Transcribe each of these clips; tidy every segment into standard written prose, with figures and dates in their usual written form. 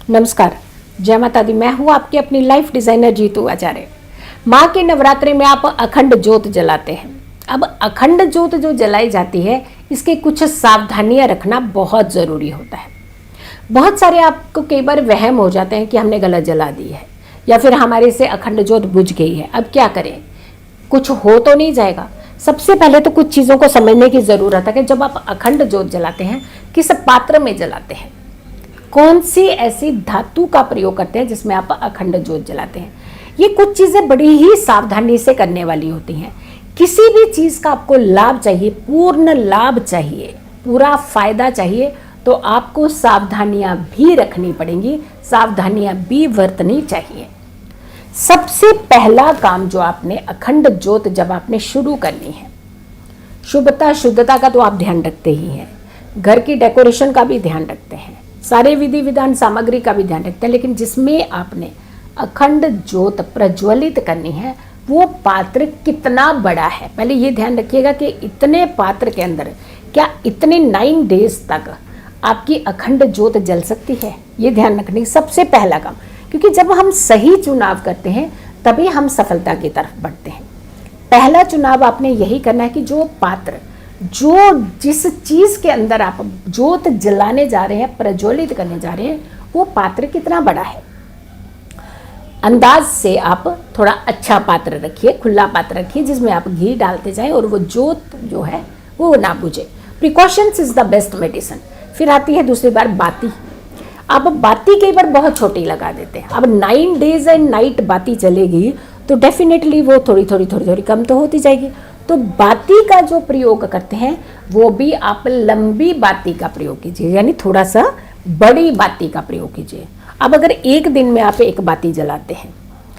नमस्कार, जय माता दी। मैं हूँ आपकी अपनी लाइफ डिजाइनर जीतू आचार्य। माँ के नवरात्रि में आप अखंड ज्योत जलाते हैं। अब अखंड ज्योत जो जलाई जाती है, इसके कुछ सावधानियां रखना बहुत ज़रूरी होता है। बहुत सारे आपको कई बार वहम हो जाते हैं कि हमने गलत जला दी है या फिर हमारे से अखंड ज्योत बुझ गई है, अब क्या करें, कुछ हो तो नहीं जाएगा। सबसे पहले तो कुछ चीज़ों को समझने की ज़रूरत है कि जब आप अखंड ज्योत जलाते हैं, किस पात्र में जलाते हैं, कौन सी ऐसी धातु का प्रयोग करते हैं जिसमें आप अखंड ज्योत जलाते हैं। ये कुछ चीज़ें बड़ी ही सावधानी से करने वाली होती हैं। किसी भी चीज़ का आपको लाभ चाहिए, पूर्ण लाभ चाहिए, पूरा फायदा चाहिए, तो आपको सावधानियां भी रखनी पड़ेंगी, सावधानियां भी बरतनी चाहिए। सबसे पहला काम जो आपने अखंड ज्योत जब आपने शुरू करनी है, शुभता शुद्धता का तो आप ध्यान रखते ही हैं, घर की डेकोरेशन का भी ध्यान रखते हैं, सारे विधि विधान सामग्री का भी ध्यान रखते हैं, लेकिन जिसमें आपने अखंड ज्योत प्रज्वलित करनी है वो पात्र कितना बड़ा है, पहले ये ध्यान रखिएगा कि इतने पात्र के अंदर क्या इतने 9 डेज तक आपकी अखंड ज्योत जल सकती है, ये ध्यान रखने सबसे पहला काम। क्योंकि जब हम सही चुनाव करते हैं तभी हम सफलता की तरफ बढ़ते हैं। पहला चुनाव आपने यही करना है कि जो पात्र, जो जिस चीज के अंदर आप ज्योत जलाने जा रहे हैं, प्रज्वलित करने जा रहे हैं, वो पात्र कितना बड़ा है। अंदाज से आप थोड़ा अच्छा पात्र रखिए, खुला पात्र रखिए जिसमें आप घी डालते जाएं और वो ज्योत जो है वो ना बुझे। Precautions is the best medicine. फिर आती है दूसरी बार बाती। आप बाती कई बार बहुत छोटी लगा देते हैं। अब 9 डेज एंड नाइट बाती चलेगी तो डेफिनेटली वो थोड़ी कम तो होती जाएगी। तो बाती का जो प्रयोग करते हैं वो भी आप लंबी बाती का प्रयोग कीजिए, यानी थोड़ा सा बड़ी बाती का प्रयोग कीजिए। अब अगर एक दिन में आप एक बाती जलाते हैं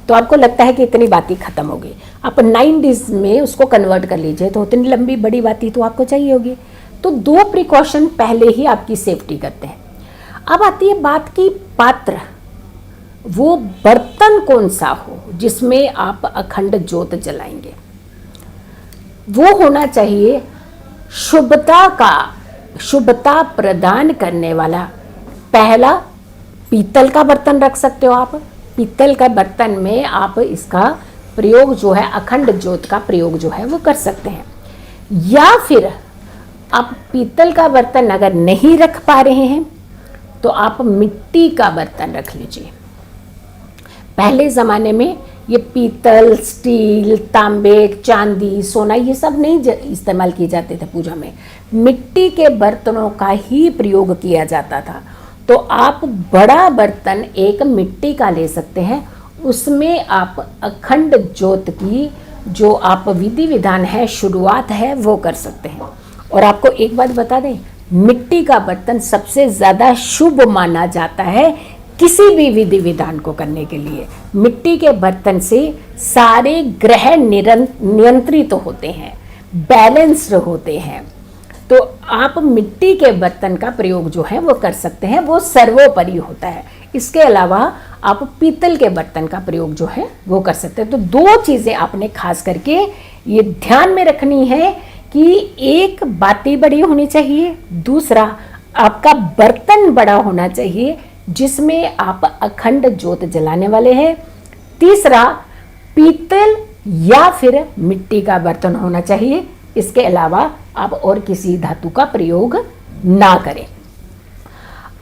तो आपको लगता है कि इतनी बाती खत्म हो गई, आप 9 डेज में उसको कन्वर्ट कर लीजिए तो उतनी लंबी बड़ी बाती तो आपको चाहिए होगी। तो 2 प्रिकॉशन पहले ही आपकी सेफ्टी करते हैं। अब आती है बात की पात्र, वो बर्तन कौन सा हो जिसमें आप अखंड ज्योत जलाएंगे। वो होना चाहिए शुभता प्रदान करने वाला। पहला पीतल का बर्तन रख सकते हो आप। पीतल का बर्तन में आप इसका प्रयोग जो है, अखंड ज्योत का प्रयोग जो है वो कर सकते हैं। या फिर आप पीतल का बर्तन अगर नहीं रख पा रहे हैं तो आप मिट्टी का बर्तन रख लीजिए। पहले ज़माने में ये पीतल, स्टील, तांबे, चांदी, सोना ये सब नहीं इस्तेमाल किए जाते थे पूजा में, मिट्टी के बर्तनों का ही प्रयोग किया जाता था। तो आप बड़ा बर्तन एक मिट्टी का ले सकते हैं, उसमें आप अखंड ज्योत की जो आप विधि विधान है, शुरुआत है, वो कर सकते हैं। और आपको एक बात बता दें, मिट्टी का बर्तन सबसे ज़्यादा शुभ माना जाता है किसी भी विधि विधान को करने के लिए। मिट्टी के बर्तन से सारे ग्रह नियंत्रित होते हैं, बैलेंस्ड होते हैं। तो आप मिट्टी के बर्तन का प्रयोग जो है वो कर सकते हैं, वो सर्वोपरि होता है। इसके अलावा आप पीतल के बर्तन का प्रयोग जो है वो कर सकते हैं। तो 2 चीज़ें आपने खास करके ये ध्यान में रखनी है कि एक बाती बड़ी होनी चाहिए, दूसरा आपका बर्तन बड़ा होना चाहिए जिसमें आप अखंड ज्योत जलाने वाले हैं, तीसरा पीतल या फिर मिट्टी का बर्तन होना चाहिए। इसके अलावा आप और किसी धातु का प्रयोग ना करें।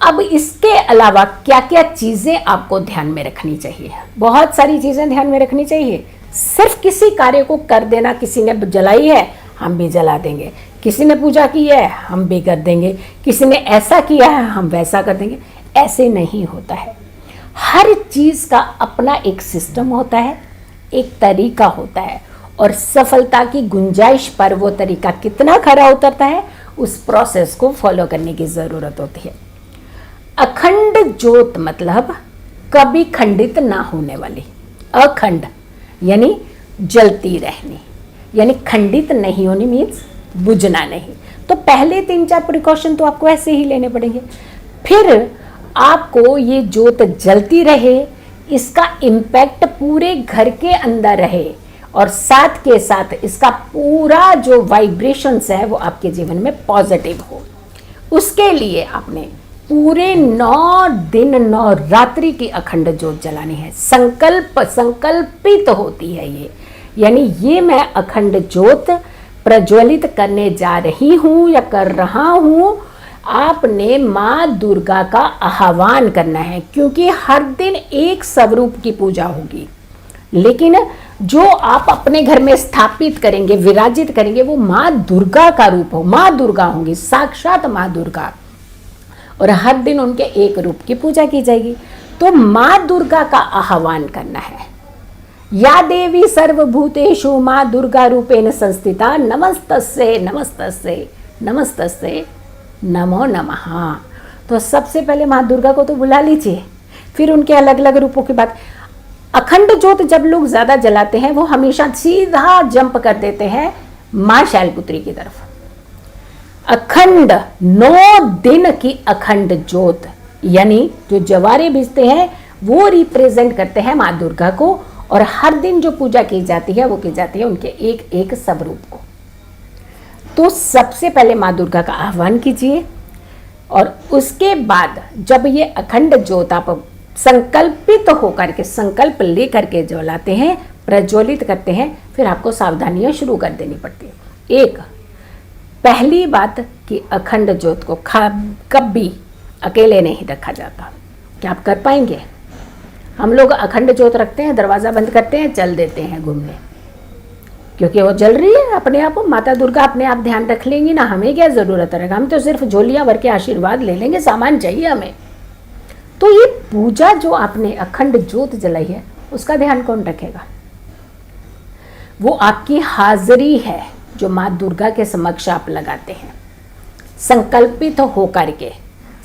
अब इसके अलावा क्या क्या चीज़ें आपको ध्यान में रखनी चाहिए, बहुत सारी चीज़ें ध्यान में रखनी चाहिए। सिर्फ किसी कार्य को कर देना, किसी ने जलाई है हम भी जला देंगे, किसी ने पूजा की है हम भी कर देंगे, किसी ने ऐसा किया है हम वैसा कर देंगे, ऐसे नहीं होता है। हर चीज़ का अपना एक सिस्टम होता है, एक तरीका होता है, और सफलता की गुंजाइश पर वो तरीका कितना खरा उतरता है उस प्रोसेस को फॉलो करने की ज़रूरत होती है। अखंड ज्योत मतलब कभी खंडित ना होने वाली, अखंड यानी जलती रहनी, यानी खंडित नहीं होनी मीन्स बुझना नहीं। तो पहले 3-4 प्रिकॉशन तो आपको ऐसे ही लेने पड़ेंगे। फिर आपको ये ज्योत जलती रहे, इसका इम्पैक्ट पूरे घर के अंदर रहे, और साथ के साथ इसका पूरा जो वाइब्रेशंस है वो आपके जीवन में पॉजिटिव हो। उसके लिए आपने पूरे 9 दिन 9 रात्रि की अखंड ज्योत जलानी है। संकल्पित होती है ये, यानी ये मैं अखंड ज्योत प्रज्वलित करने जा रही हूँ या कर रहा हूँ। आपने माँ दुर्गा का आह्वान करना है, क्योंकि हर दिन एक स्वरूप की पूजा होगी, लेकिन जो आप अपने घर में स्थापित करेंगे, विराजित करेंगे, वो माँ दुर्गा का रूप हो, माँ दुर्गा होंगी, साक्षात माँ दुर्गा, और हर दिन उनके एक रूप की पूजा की जाएगी। तो माँ दुर्गा का आह्वान करना है। या देवी सर्वभूतेषु माँ दुर्गा रूपेण संस्थिता नमस्तस्यै नमस्तस्यै नमस्तस्यै नमो नमः। तो सबसे पहले माँ दुर्गा को तो बुला लीजिए, फिर उनके अलग अलग रूपों की बात। अखंड ज्योत जब लोग ज्यादा जलाते हैं वो हमेशा सीधा जंप कर देते हैं माँ शैलपुत्री की तरफ। अखंड 9 दिन की अखंड ज्योत, यानी जो जवारे भिजते हैं वो रिप्रेजेंट करते हैं माँ दुर्गा को, और हर दिन जो पूजा की जाती है वो की जाती है उनके एक एक स्वरूप को। तो सबसे पहले माँ दुर्गा का आह्वान कीजिए, और उसके बाद जब ये अखंड ज्योत आप संकल्पित होकर के, संकल्प लेकर के जलाते हैं, प्रज्वलित करते हैं, फिर आपको सावधानियां शुरू कर देनी पड़ती है। एक पहली बात कि अखंड ज्योत को कभी अकेले नहीं रखा जाता। क्या आप कर पाएंगे? हम लोग अखंड ज्योत रखते हैं, दरवाज़ा बंद करते हैं, चल देते हैं घूमने, क्योंकि वो जल रही है अपने आप। माता दुर्गा अपने आप ध्यान रख लेंगी ना, हमें क्या ज़रूरत है, हम तो सिर्फ झोलियाँ भर के आशीर्वाद ले लेंगे, सामान चाहिए हमें। तो ये पूजा जो आपने अखंड ज्योत जलाई है उसका ध्यान कौन रखेगा? वो आपकी हाजिरी है जो माँ दुर्गा के समक्ष आप लगाते हैं। संकल्पित होकर के,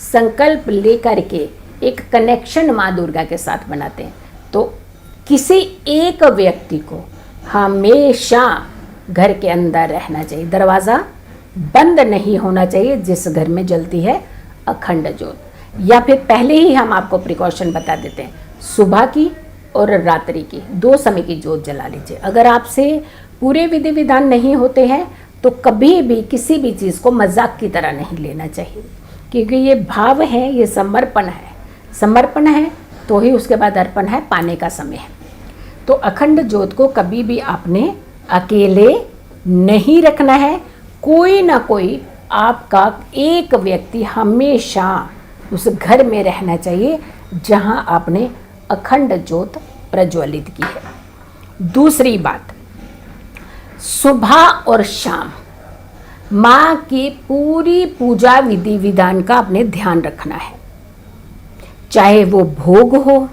संकल्प लेकर के एक कनेक्शन माँ दुर्गा के साथ बनाते हैं। तो किसी एक व्यक्ति को हमेशा घर के अंदर रहना चाहिए, दरवाज़ा बंद नहीं होना चाहिए जिस घर में जलती है अखंड ज्योत। या फिर पहले ही हम आपको प्रिकॉशन बता देते हैं, सुबह की और रात्रि की 2 समय की ज्योत जला लीजिए। अगर आपसे पूरे विधि विधान नहीं होते हैं तो कभी भी किसी भी चीज़ को मजाक की तरह नहीं लेना चाहिए, क्योंकि ये भाव है, ये समर्पण है। समर्पण है तो ही उसके बाद अर्पण है, पाने का समय है। तो अखंड ज्योत को कभी भी आपने अकेले नहीं रखना है, कोई ना कोई आपका एक व्यक्ति हमेशा उस घर में रहना चाहिए जहां आपने अखंड ज्योत प्रज्वलित की है। दूसरी बात, सुबह और शाम माँ की पूरी पूजा विधि विधान का आपने ध्यान रखना है। चाहे वो भोग हो,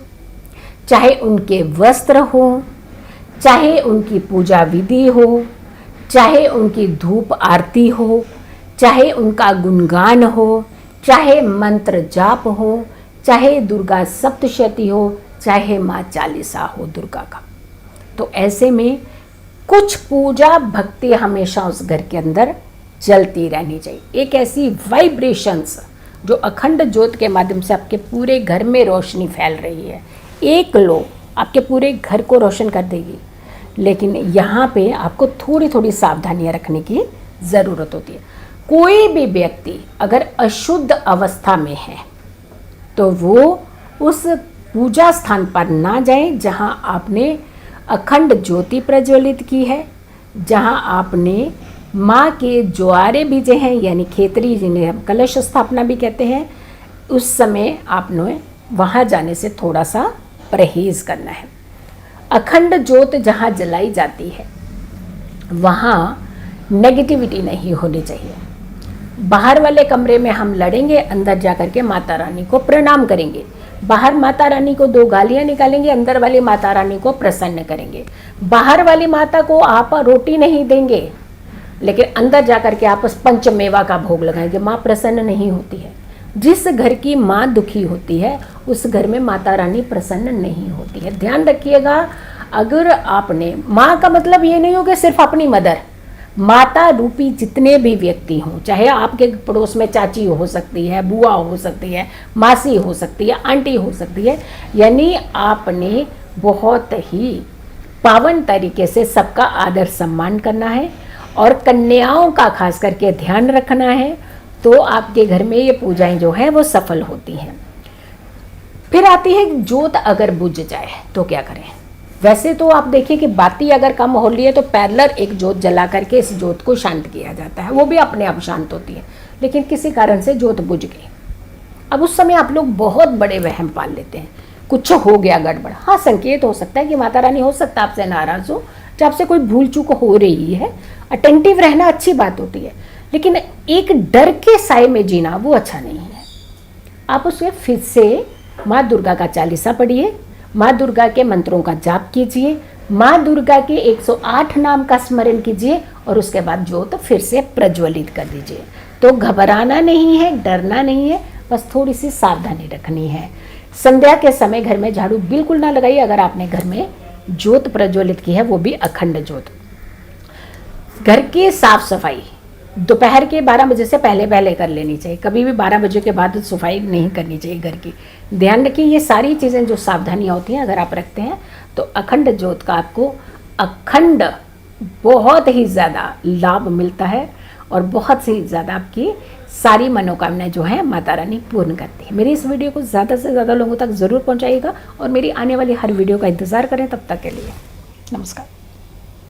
चाहे उनके वस्त्र हो, चाहे उनकी पूजा विधि हो, चाहे उनकी धूप आरती हो, चाहे उनका गुणगान हो, चाहे मंत्र जाप हो, चाहे दुर्गा सप्तशती हो, चाहे माँ चालीसा हो दुर्गा का। तो ऐसे में कुछ पूजा भक्ति हमेशा उस घर के अंदर चलती रहनी चाहिए। एक ऐसी वाइब्रेशंस जो अखंड ज्योत के माध्यम से आपके पूरे घर में रोशनी फैल रही है, एक लो आपके पूरे घर को रोशन कर देगी। लेकिन यहाँ पे आपको थोड़ी थोड़ी सावधानियाँ रखने की ज़रूरत होती है। कोई भी व्यक्ति अगर अशुद्ध अवस्था में है तो वो उस पूजा स्थान पर ना जाए जहाँ आपने अखंड ज्योति प्रज्वलित की है, जहाँ आपने माँ के ज्वारे बीजे हैं, यानी खेतरी जिन्हें हम कलश स्थापना भी कहते हैं। उस समय आपने वहाँ जाने से थोड़ा सा परहेज करना है। अखंड ज्योत जहाँ जलाई जाती है वहाँ नेगेटिविटी नहीं होनी चाहिए। बाहर वाले कमरे में हम लड़ेंगे, अंदर जाकर के माता रानी को प्रणाम करेंगे। बाहर माता रानी को 2 गालियाँ निकालेंगे, अंदर वाली माता रानी को प्रसन्न करेंगे। बाहर वाली माता को आप रोटी नहीं देंगे, लेकिन अंदर जाकर के आप पंचमेवा का भोग लगाएंगे। माँ प्रसन्न नहीं होती है। जिस घर की माँ दुखी होती है उस घर में माता रानी प्रसन्न नहीं होती है। ध्यान रखिएगा, अगर आपने, माँ का मतलब ये नहीं हो कि सिर्फ अपनी मदर, माता रूपी जितने भी व्यक्ति हों, चाहे आपके पड़ोस में चाची हो सकती है, बुआ हो सकती है, मासी हो सकती है, आंटी हो सकती है, यानी आपने बहुत ही पावन तरीके से सबका आदर सम्मान करना है और कन्याओं का खास करके ध्यान रखना है। तो आपके घर में ये पूजाएं जो हैं वो सफल होती हैं। फिर आती है जोत अगर बुझ जाए तो क्या करें। वैसे तो आप देखिए कि बाती अगर कम हो रही है तो पैरेलल एक जोत जला करके इस जोत को शांत किया जाता है, वो भी अपने आप शांत होती है। लेकिन किसी कारण से जोत बुझ गई, अब उस समय आप लोग बहुत बड़े वहम पाल लेते हैं, कुछ हो गया गड़बड़। हाँ, संकेत हो सकता है कि माता रानी हो सकता है आपसे नाराज हो, जब आपसे कोई भूल चूक हो रही है। अटेंटिव रहना अच्छी बात होती है, लेकिन एक डर के साए में जीना वो अच्छा नहीं है। आप उसमें फिर से माँ दुर्गा का चालीसा पढ़िए, माँ दुर्गा के मंत्रों का जाप कीजिए, माँ दुर्गा के 108 नाम का स्मरण कीजिए और उसके बाद जोत फिर से प्रज्वलित कर दीजिए। तो घबराना नहीं है, डरना नहीं है, बस थोड़ी सी सावधानी रखनी है। संध्या के समय घर में झाड़ू बिल्कुल ना लगाइए अगर आपने घर में ज्योत प्रज्वलित की है, वो भी अखंड ज्योत। घर की साफ सफाई दोपहर के 12 बजे से पहले पहले कर लेनी चाहिए, कभी भी 12 बजे के बाद सफाई नहीं करनी चाहिए घर की। ध्यान रखिए ये सारी चीज़ें जो सावधानियाँ होती हैं अगर आप रखते हैं तो अखंड ज्योत का आपको अखंड बहुत ही ज़्यादा लाभ मिलता है और बहुत ही ज़्यादा आपकी सारी मनोकामनाएं जो हैं माता रानी पूर्ण करती है। मेरी इस वीडियो को ज़्यादा से ज़्यादा लोगों तक ज़रूर पहुंचाइएगा और मेरी आने वाली हर वीडियो का इंतज़ार करें। तब तक के लिए नमस्कार।